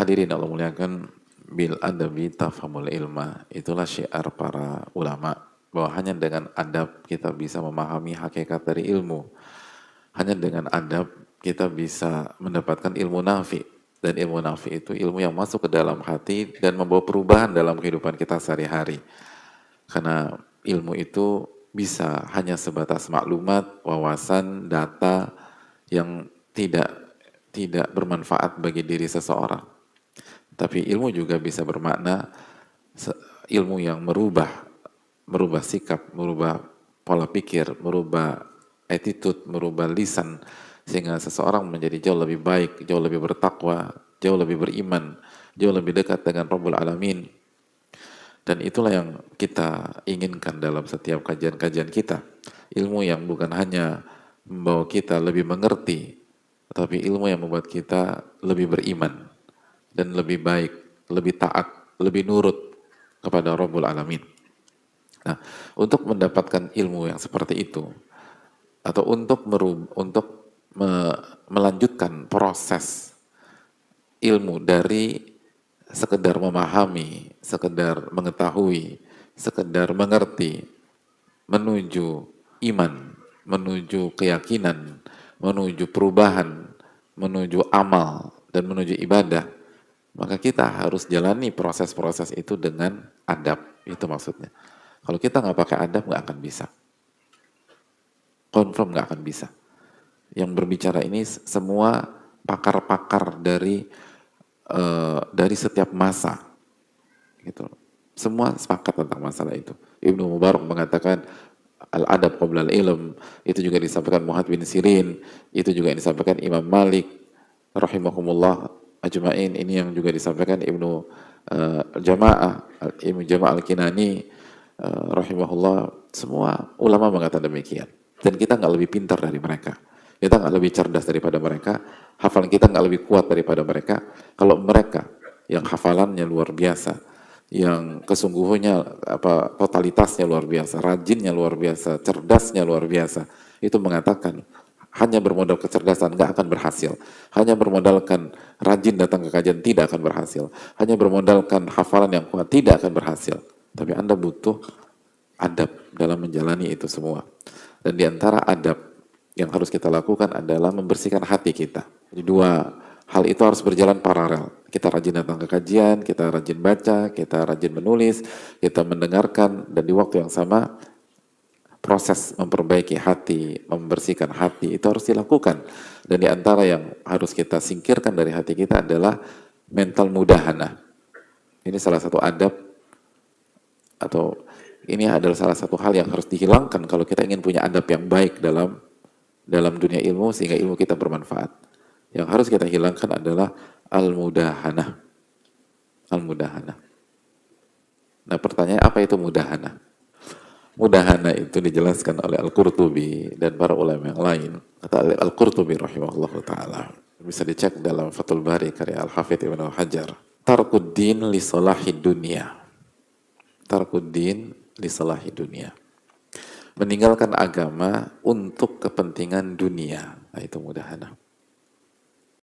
Hadirin Allah muliakan, bil adabi tafhamul ilma, itulah syiar para ulama, bahwa hanya dengan adab kita bisa memahami hakikat dari ilmu. Hanya dengan adab kita bisa mendapatkan ilmu nafi. Dan ilmu nafi itu ilmu yang masuk ke dalam hati dan membawa perubahan dalam kehidupan kita sehari-hari. Karena ilmu itu bisa hanya sebatas maklumat, wawasan, data yang tidak bermanfaat bagi diri seseorang. Tapi ilmu juga bisa bermakna ilmu yang merubah sikap, merubah pola pikir, merubah attitude, merubah lisan, sehingga seseorang menjadi jauh lebih baik, jauh lebih bertakwa, jauh lebih beriman, jauh lebih dekat dengan Rabbul Alamin. Dan itulah yang kita inginkan dalam setiap kajian-kajian kita. Ilmu yang bukan hanya membawa kita lebih mengerti, tapi ilmu yang membuat kita lebih beriman dan lebih baik, lebih taat, lebih nurut kepada Rabbul Alamin. Nah, untuk mendapatkan ilmu yang seperti itu, atau untuk melanjutkan proses ilmu dari sekedar memahami, sekedar mengetahui, sekedar mengerti, menuju iman, menuju keyakinan, menuju perubahan, menuju amal, dan menuju ibadah, maka kita harus jalani proses-proses itu dengan adab. Itu maksudnya. Kalau kita nggak pakai adab, nggak akan bisa. Confirm nggak akan bisa. Yang berbicara ini semua pakar-pakar dari setiap masa, gitu. Semua sepakat tentang masalah itu. Ibnu Mubarak mengatakan al-adab qabla al-ilm, itu juga disampaikan Muhammad bin Sirin, itu juga disampaikan Imam Malik rahimahumullah ajma'in, ini yang juga disampaikan Ibnu Jama'ah al-Kinani rahimahullah. Semua ulama mengatakan demikian. Dan kita nggak lebih pintar dari mereka, kita nggak lebih cerdas daripada mereka, hafalan kita nggak lebih kuat daripada mereka. Kalau mereka yang hafalannya luar biasa, yang kesungguhannya totalitasnya luar biasa, rajinnya luar biasa, cerdasnya luar biasa, itu mengatakan hanya bermodal kecerdasan nggak akan berhasil, hanya bermodalkan rajin datang ke kajian tidak akan berhasil, hanya bermodalkan hafalan yang kuat tidak akan berhasil. Tapi Anda butuh adab dalam menjalani itu semua. Dan di antara adab yang harus kita lakukan adalah membersihkan hati kita. Jadi dua hal itu harus berjalan paralel. Kita rajin datang ke kajian, kita rajin baca, kita rajin menulis, kita mendengarkan, dan di waktu yang sama proses memperbaiki hati, membersihkan hati itu harus dilakukan. Dan di antara yang harus kita singkirkan dari hati kita adalah mental mudahana. Ini salah satu adab, atau ini adalah salah satu hal yang harus dihilangkan kalau kita ingin punya adab yang baik dalam dunia ilmu, sehingga ilmu kita bermanfaat. Yang harus kita hilangkan adalah al-mudahanah. Al-mudahanah. Nah, pertanyaan, apa itu mudahana? Mudahana itu dijelaskan oleh Al-Qurtubi dan para ulama yang lain. Kata Al-Qurtubi rahimahullah ta'ala, bisa dicek dalam Fathul Bari karya Al-Hafidh Ibn Hajar. Tarkuddin li salahid dunia. Tarkuddin li salahid dunia. Meninggalkan agama untuk kepentingan dunia. Nah, itu mudahana.